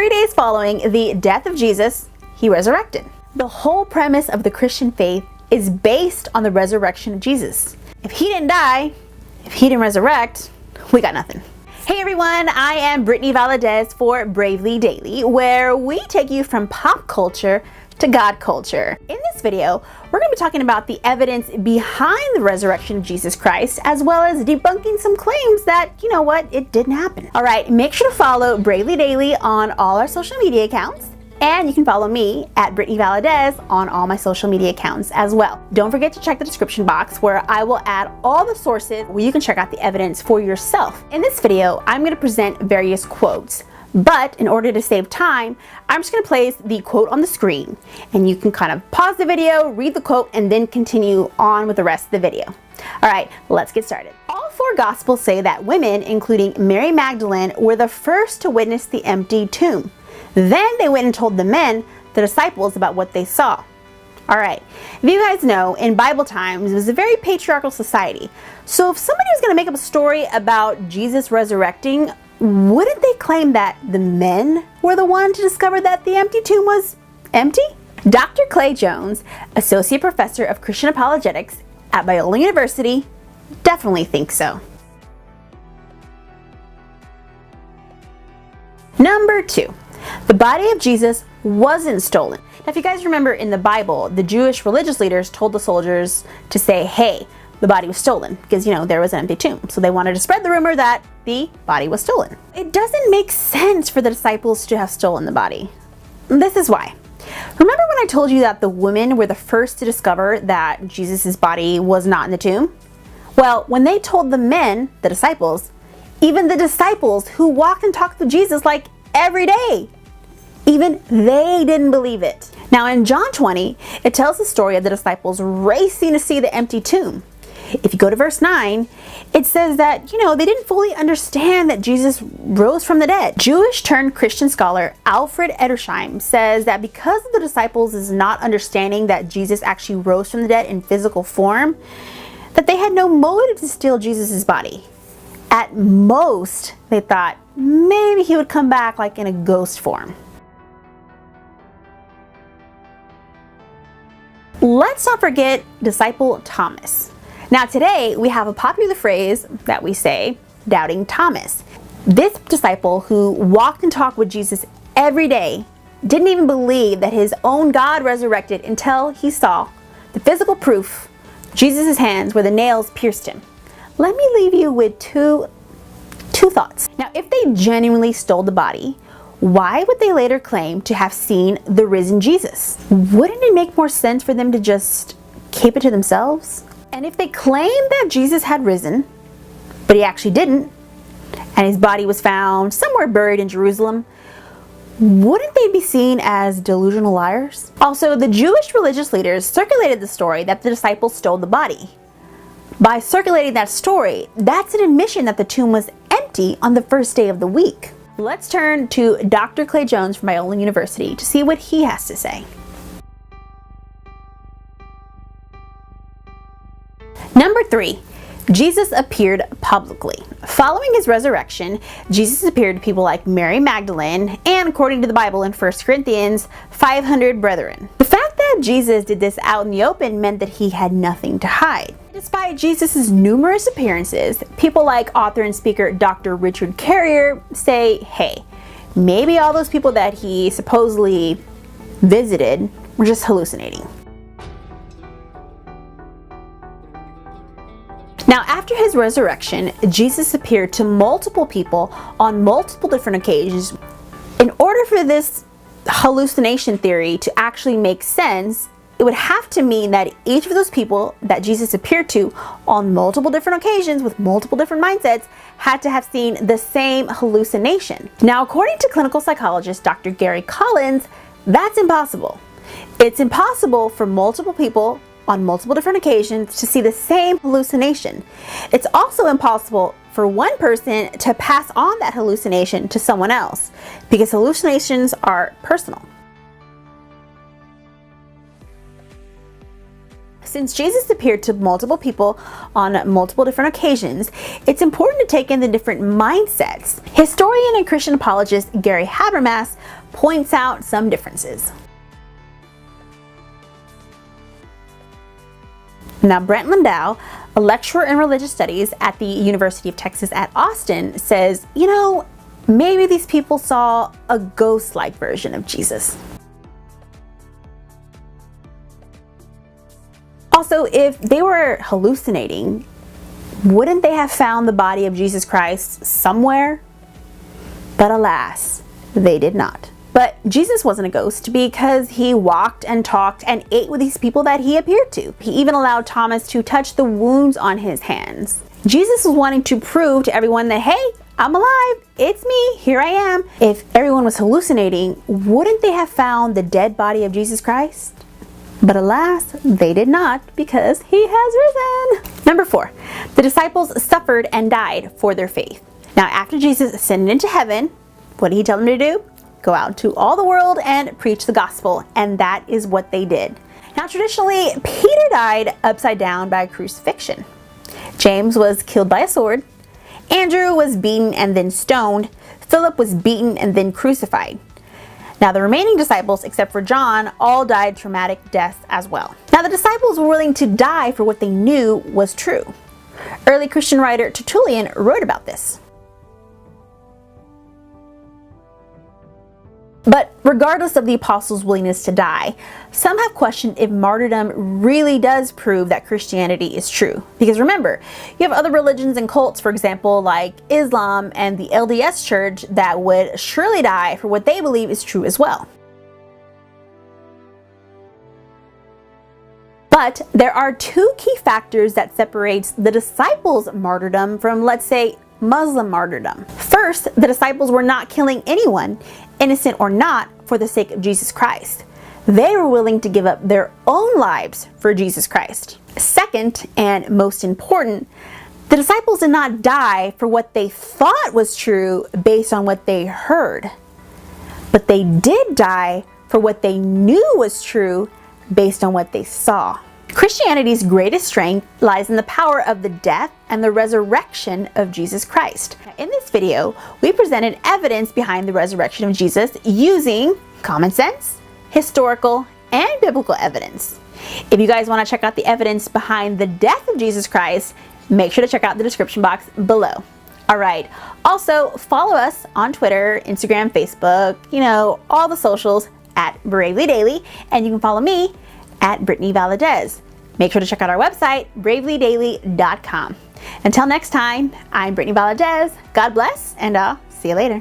3 days following the death of Jesus, he resurrected. The whole premise of the Christian faith is based on the resurrection of Jesus. If he didn't die, if he didn't resurrect, we got nothing. Hey everyone, I am Brittany Valadez for Bravely Daily, where we take you from pop culture to God culture. In this video, we're going to be talking about the evidence behind the resurrection of Jesus Christ, as well as debunking some claims that, you know what, it didn't happen. All right, make sure to follow Bravely Daily on all our social media accounts. And you can follow me at Brittany Valadez on all my social media accounts as well. Don't forget to check the description box where I will add all the sources where you can check out the evidence for yourself. In this video, I'm going to present various quotes, but in order to save time, I'm just going to place the quote on the screen and you can kind of pause the video, read the quote, and then continue on with the rest of the video. All right, let's get started. All four gospels say that women, including Mary Magdalene, were the first to witness the empty tomb. Then they went and told the men, the disciples, about what they saw. All right, if you guys know, in Bible times, it was a very patriarchal society. So if somebody was going to make up a story about Jesus resurrecting, wouldn't they claim that the men were the one to discover that the empty tomb was empty? Dr. Clay Jones, Associate Professor of Christian Apologetics at Biola University, definitely thinks so. Number 2. The body of Jesus wasn't stolen. Now, if you guys remember in the Bible, the Jewish religious leaders told the soldiers to say, hey, the body was stolen, because, you know, there was an empty tomb. So they wanted to spread the rumor that the body was stolen. It doesn't make sense for the disciples to have stolen the body. This is why. Remember when I told you that the women were the first to discover that Jesus' body was not in the tomb? Well, when they told the men, the disciples, even the disciples who walked and talked with Jesus like every day, even they didn't believe it. Now in John 20, it tells the story of the disciples racing to see the empty tomb. If you go to verse 9, it says that, you know, they didn't fully understand that Jesus rose from the dead. Jewish turned Christian scholar Alfred Edersheim says that because of the disciples' not understanding that Jesus actually rose from the dead in physical form, that they had no motive to steal Jesus' body. At most, they thought maybe he would come back like in a ghost form. Let's not forget disciple Thomas. Now today we have a popular phrase that we say, doubting Thomas. This disciple who walked and talked with Jesus every day didn't even believe that his own God resurrected until he saw the physical proof, Jesus' hands where the nails pierced him. Let me leave you with two thoughts. Now, if they genuinely stole the body, why would they later claim to have seen the risen Jesus? Wouldn't it make more sense for them to just keep it to themselves? And if they claim that Jesus had risen, but he actually didn't, and his body was found somewhere buried in Jerusalem, wouldn't they be seen as delusional liars? Also, the Jewish religious leaders circulated the story that the disciples stole the body. By circulating that story, that's an admission that the tomb was empty on the first day of the week. Let's turn to Dr. Clay Jones from Biola University to see what he has to say. Number 3. Jesus appeared publicly. Following his resurrection, Jesus appeared to people like Mary Magdalene and, according to the Bible in 1 Corinthians, 500 brethren. The fact that Jesus did this out in the open meant that he had nothing to hide. Despite Jesus' numerous appearances, people like author and speaker Dr. Richard Carrier say, hey, maybe all those people that he supposedly visited were just hallucinating. Now, after his resurrection, Jesus appeared to multiple people on multiple different occasions. In order for this hallucination theory to actually make sense, it would have to mean that each of those people that Jesus appeared to on multiple different occasions with multiple different mindsets had to have seen the same hallucination. Now, according to clinical psychologist Dr. Gary Collins, that's impossible. It's impossible for multiple people on multiple different occasions to see the same hallucination. It's also impossible for one person to pass on that hallucination to someone else, because hallucinations are personal. Since Jesus appeared to multiple people on multiple different occasions, it's important to take in the different mindsets. Historian and Christian apologist Gary Habermas points out some differences. Now, Brent Landau, a lecturer in religious studies at the University of Texas at Austin, says, maybe these people saw a ghost-like version of Jesus. Also, if they were hallucinating, wouldn't they have found the body of Jesus Christ somewhere? But alas, they did not. But Jesus wasn't a ghost because he walked and talked and ate with these people that he appeared to. He even allowed Thomas to touch the wounds on his hands. Jesus was wanting to prove to everyone that, hey, I'm alive, it's me, here I am. If everyone was hallucinating, wouldn't they have found the dead body of Jesus Christ? But alas, they did not, because he has risen. Number 4, the disciples suffered and died for their faith. Now, after Jesus ascended into heaven, what did he tell them to do? Go out to all the world and preach the gospel, and that is what they did. Now, traditionally, Peter died upside down by crucifixion. James was killed by a sword. Andrew was beaten and then stoned. Philip was beaten and then crucified. Now, the remaining disciples, except for John, all died traumatic deaths as well. Now, the disciples were willing to die for what they knew was true. Early Christian writer Tertullian wrote about this. But regardless of the apostles' willingness to die, some have questioned if martyrdom really does prove that Christianity is true. Because remember, you have other religions and cults, for example, like Islam and the LDS Church, that would surely die for what they believe is true as well. But there are 2 key factors that separates the disciples' martyrdom from, let's say, Muslim martyrdom. First, the disciples were not killing anyone, innocent or not, for the sake of Jesus Christ. They were willing to give up their own lives for Jesus Christ. Second, and most important, the disciples did not die for what they thought was true based on what they heard, but they did die for what they knew was true based on what they saw. Christianity's greatest strength lies in the power of the death and the resurrection of Jesus Christ. In this video, we presented evidence behind the resurrection of Jesus using common sense, historical, and biblical evidence. If you guys want to check out the evidence behind the death of Jesus Christ, make sure to check out the description box below. Alright, also follow us on Twitter, Instagram, Facebook, all the socials at Bravely Daily, and you can follow me at Brittany Valadez. Make sure to check out our website, bravelydaily.com. Until next time, I'm Brittany Valadez. God bless, and I'll see you later.